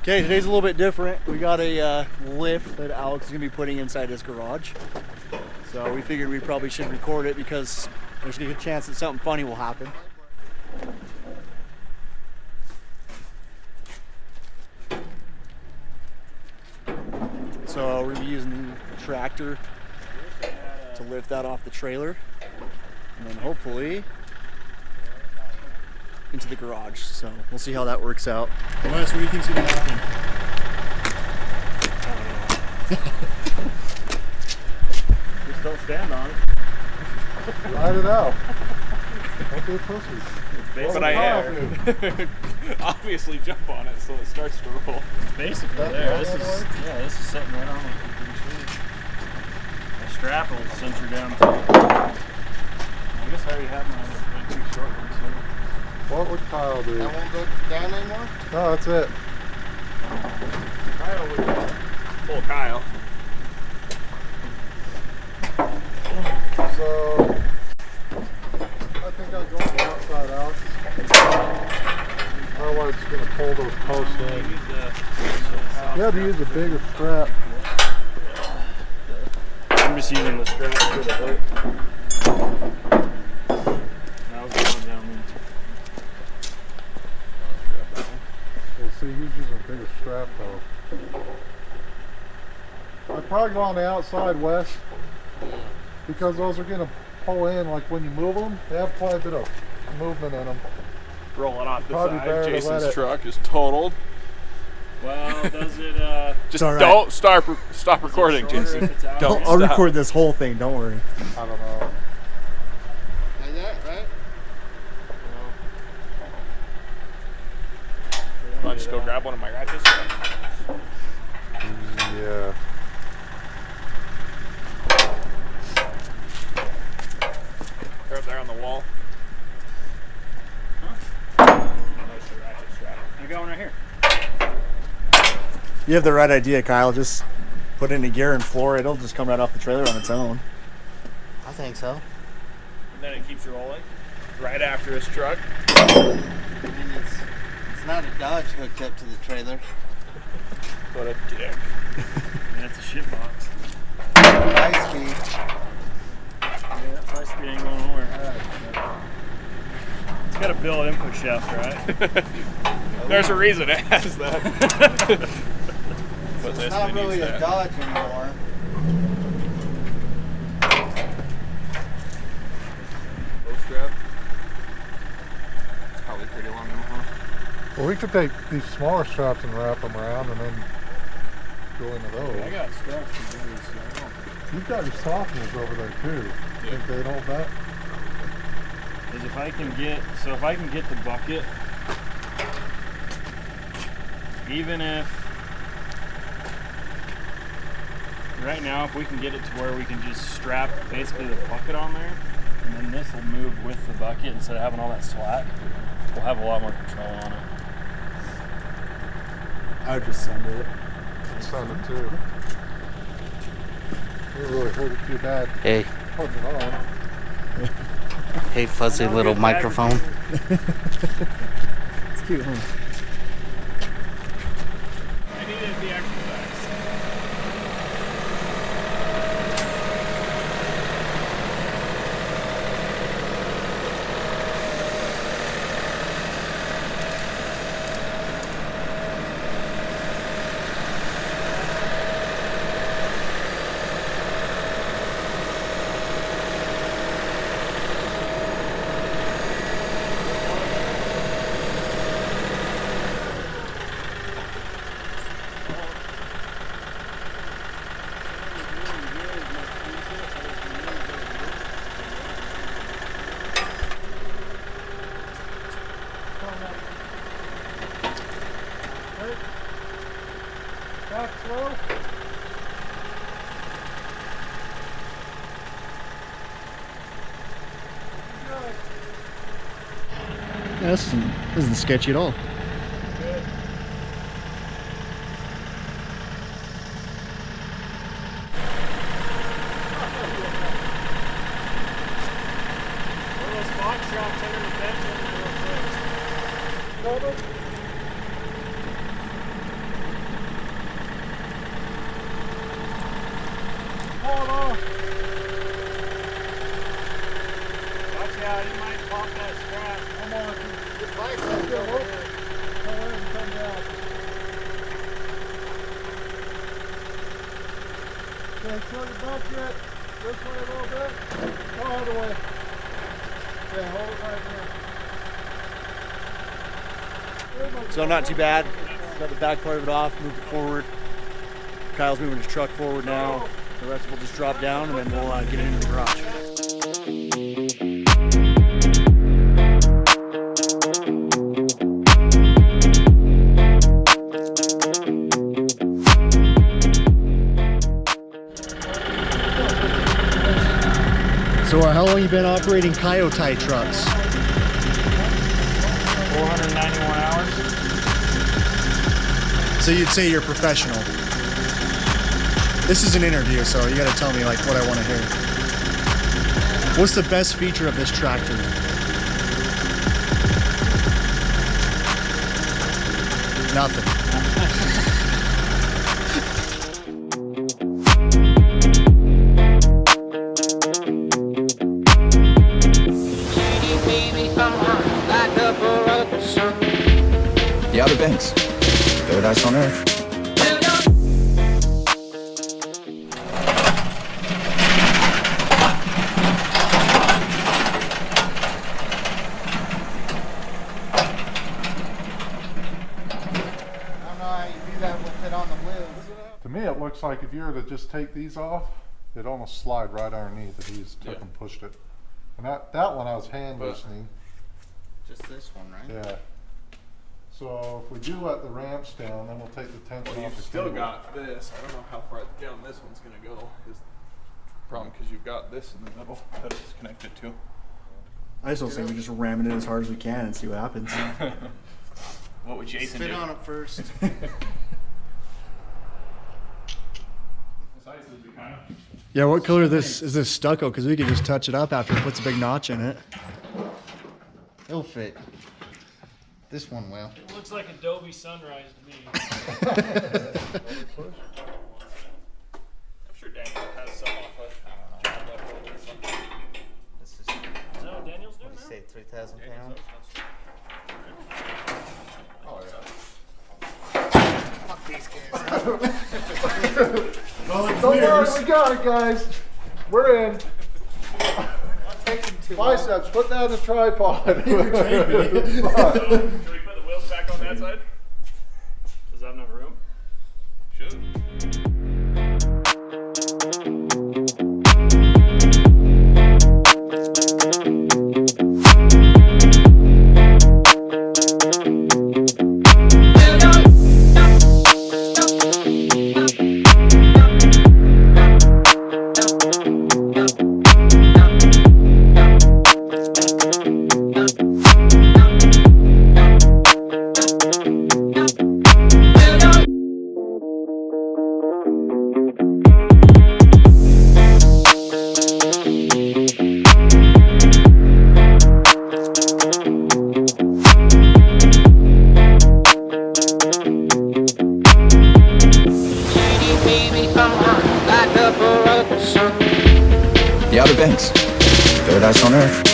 Okay, today's a little bit different. We got a lift that Alex is gonna be putting inside his garage. So we figured we probably should record it because there's a good chance that something funny will happen. So we're gonna be using the tractor to lift that off the trailer, and then hopefully into the garage. So we'll see how that works out. Wes, what do you think's gonna happen? Just don't stand on it. Ride it out. Don't be a pussy. But I am. Obviously jump on it so it starts to roll. It's basically there. This is sitting right on it. The strap will center down too. I guess I already have mine. It's too short one, so. What would Kyle do? That won't go down anymore? No, that's it. Kyle would pull Kyle. So, I think I'll go on the outside out. Otherwise, it's going to pull those posts in. You have to use a bigger strap. I'm just using the strap for the hook. That was going down there. We'll see who's using a bigger strap though. I'd probably go on the outside, Wes, because those are going to pull in. Like when you move them, they have quite a bit of movement in them. Rolling off the Probably better side. to let Jason's it- truck is totaled. Well, does it, Just all right. don't stop recording, Jason. Don't I'll stop. record this whole thing, don't worry. I don't know. Like that, right? I'll just go grab one of my ratchets. Yeah. They're up there on the wall. There's the ratchet strap. I got one right here. You have the right idea, Kyle. Just put it in a gear and floor it. It'll just come right off the trailer on its own. I think so. And then it keeps rolling. Right after his truck. I mean, it's not a Dodge hooked up to the trailer. What a dick. That's a shit box. High speed. Yeah, high speed ain't going nowhere. It's got a bill input shaft, right? There's a reason it has that. But It's this not one really needs a that. Dodge anymore. Low strap. It's probably pretty long though, huh? Well, we could take these smaller straps and wrap them around and then go into those. I got straps to do this, so I don't. You've got your softeners over there too. Yeah. Think they'd hold that? Is if I can get the bucket, even if right now, if we can get it to where we can just strap basically the bucket on there, and then this will move with the bucket instead of having all that slack, we'll have a lot more control on it. I would just send it. Send it too. You really hurt it too bad. Hey. Putting it on. Hey, fuzzy little microphone. It's cute, huh? I needed the exercise. Back slow. Yeah, this isn't sketchy at all. Come on. This bicycle go over. Come in and come down. Okay, turn it back yet. This way a little bit. Go all the way. Yeah, hold it right there. So not too bad. Got the back part of it off, moved it forward. Kyle's moving his truck forward now. The rest will just drop down and then we'll get it into the garage. So how long you been operating Coyote trucks? 491 hours. So you'd say you're professional. This is an interview, so you gotta tell me like what I want to hear. What's the best feature of this tractor? Nothing. The Outer Banks, paradise on earth. To me, it looks like if you were to just take these off, it'd almost slide right underneath if you just took and pushed it. And that one I was hand loosening. Just this one, right? Yeah. So if we do let the ramps down, then we'll take the tension Well, off you've the still cable. got this. I don't know how far down this one's gonna go. Is the problem because you've got this in the middle that it's connected to. I just don't think we just ram it in as hard as we can and see what happens. What would Jason Spit do? on it first. Yeah, what color is this stucco? Because we could just touch it up after it puts a big notch in it. It'll fit. This one will. It looks like Adobe Sunrise to me. I'm sure Daniel has some off of John Leopold or something. This is, Is that what Daniel's doing what do you now? say, 3,000 pounds? Oh, yeah. Fuck these guys. Don't worry, we got it, guys. We're in. Taking too Biceps, put that in the tripod. So, should we put the wheels back on that side? Does that have enough room? Should. The Outer Banks, paradise on earth.